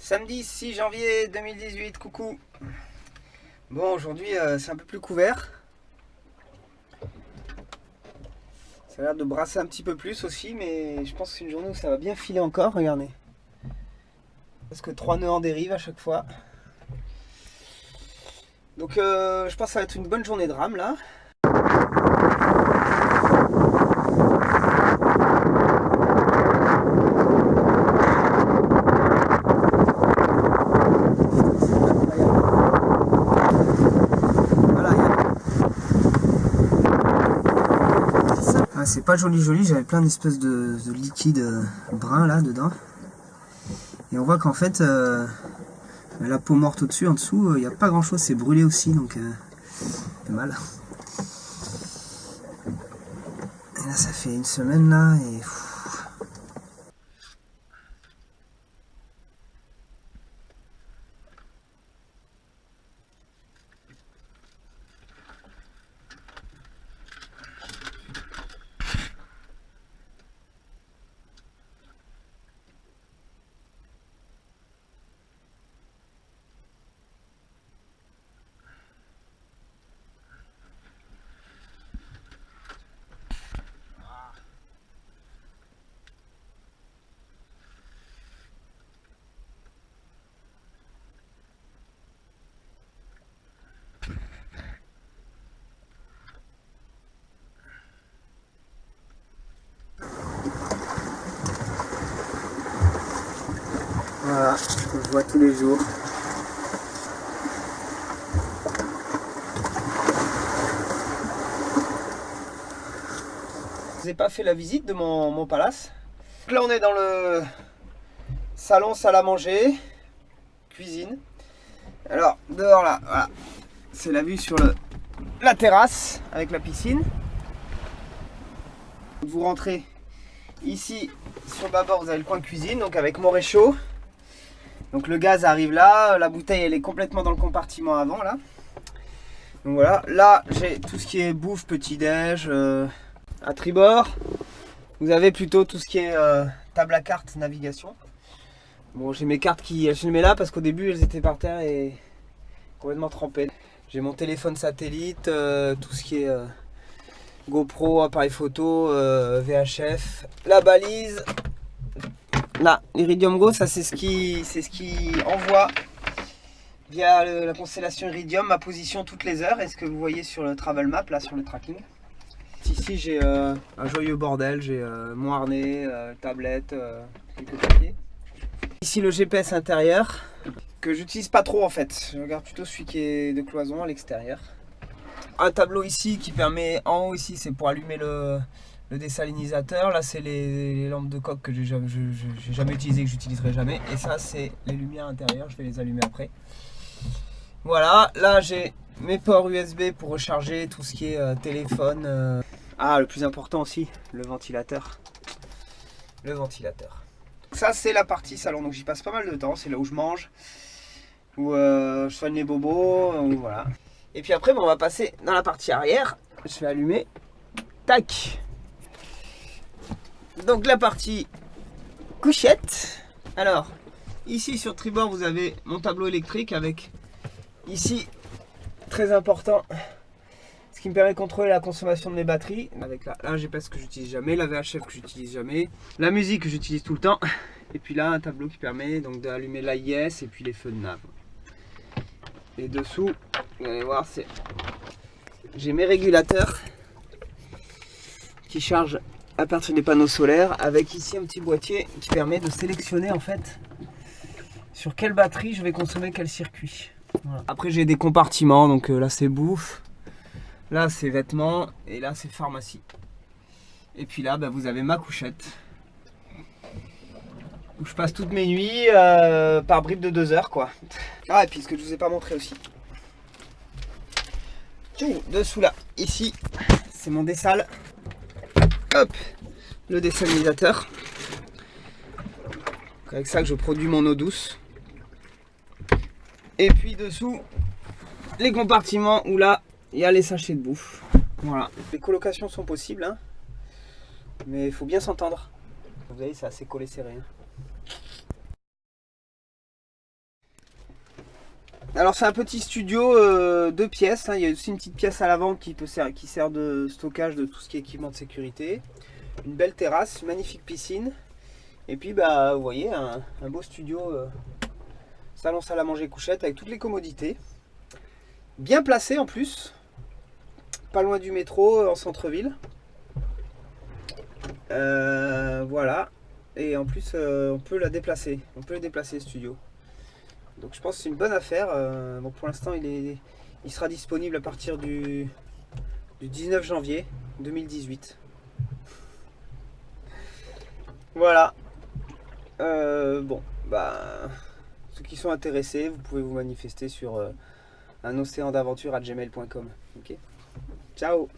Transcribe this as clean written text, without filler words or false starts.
Samedi 6 janvier 2018, coucou. Bon, aujourd'hui c'est un peu plus couvert. Ça a l'air de brasser un petit peu plus aussi, mais je pense que c'est une journée où ça va bien filer encore, regardez. Parce que 3 nœuds en dérive à chaque fois. Donc je pense que ça va être une bonne journée de rame là. C'est pas joli, j'avais plein d'espèces de liquide brun là dedans. Et on voit qu'en fait, la peau morte au-dessus, en dessous, il n'y a pas grand chose, c'est brûlé aussi, donc c'est mal. Et là, ça fait une semaine là, et... Voilà, je le vois tous les jours. Je n'ai pas fait la visite de mon palace. Donc là on est dans le salon, salle à manger, cuisine. Alors dehors là, voilà, c'est la vue sur la terrasse avec la piscine. Vous rentrez ici sur le bâbord, vous avez le coin cuisine, donc avec mon réchaud. Donc le gaz arrive là, la bouteille elle est complètement dans le compartiment avant là. Donc voilà, là j'ai tout ce qui est bouffe, petit-déj. À tribord, vous avez plutôt tout ce qui est table à cartes, navigation. Bon, j'ai mes cartes je les mets là parce qu'au début elles étaient par terre et complètement trempées. J'ai mon téléphone satellite, tout ce qui est GoPro, appareil photo, VHF, la balise. Là, l'Iridium Go, ça c'est ce qui envoie via la constellation Iridium ma position toutes les heures. Et ce que vous voyez sur le travel map, là sur le tracking. Ici j'ai un joyeux bordel, j'ai mon harnais, tablette, quelques papiers. Ici le GPS intérieur, que j'utilise pas trop en fait. Je regarde plutôt celui qui est de cloison à l'extérieur. Un tableau ici qui permet, en haut ici c'est pour allumer le désalinisateur. Là c'est les lampes de coque que j'ai jamais utilisées, que j'utiliserai jamais. Et ça c'est les lumières intérieures, je vais les allumer après. Voilà, là j'ai mes ports USB pour recharger tout ce qui est téléphone. Ah, le plus important aussi, le ventilateur. Le ventilateur. Ça c'est la partie salon, donc j'y passe pas mal de temps, c'est là où je mange, où je soigne les bobos, voilà. Et puis après, bon, on va passer dans la partie arrière. Je vais allumer. Tac. Donc la partie couchette. Alors, ici sur tribord, vous avez mon tableau électrique avec, ici, très important, ce qui me permet de contrôler la consommation de mes batteries. Avec la GPS que j'utilise jamais, la VHF que j'utilise jamais, la musique que j'utilise tout le temps. Et puis là, un tableau qui permet donc d'allumer l'AIS et puis les feux de nav. Et dessous, vous allez voir, j'ai mes régulateurs qui chargent à partir des panneaux solaires, avec ici un petit boîtier qui permet de sélectionner en fait sur quelle batterie je vais consommer quel circuit. Voilà. Après j'ai des compartiments, donc là c'est bouffe, là c'est vêtements et là c'est pharmacie. Et puis là vous avez ma couchette où je passe toutes mes nuits par bribes de 2 heures quoi. Ah, et puis ce que je vous ai pas montré aussi. Dessous là, ici, c'est mon dessal. Hop, le désalinisateur. Avec ça que je produis mon eau douce. Et puis dessous, les compartiments où là, il y a les sachets de bouffe. Voilà. Les colocations sont possibles, hein, mais il faut bien s'entendre. Vous voyez, c'est assez collé serré. Hein. Alors c'est un petit studio 2 pièces, hein. Il y a aussi une petite pièce à l'avant qui sert de stockage de tout ce qui est équipement de sécurité. Une belle terrasse, une magnifique piscine. Et puis bah vous voyez un beau studio salon salle à manger couchette avec toutes les commodités. Bien placé en plus. Pas loin du métro en centre-ville. Voilà. Et en plus on peut la déplacer. On peut le déplacer le studio. Donc je pense que c'est une bonne affaire. Bon, pour l'instant il sera disponible à partir du 19 janvier 2018. Voilà. Bon, bah ceux qui sont intéressés, vous pouvez vous manifester sur un océan d'aventure@gmail.com. Ok. Ciao.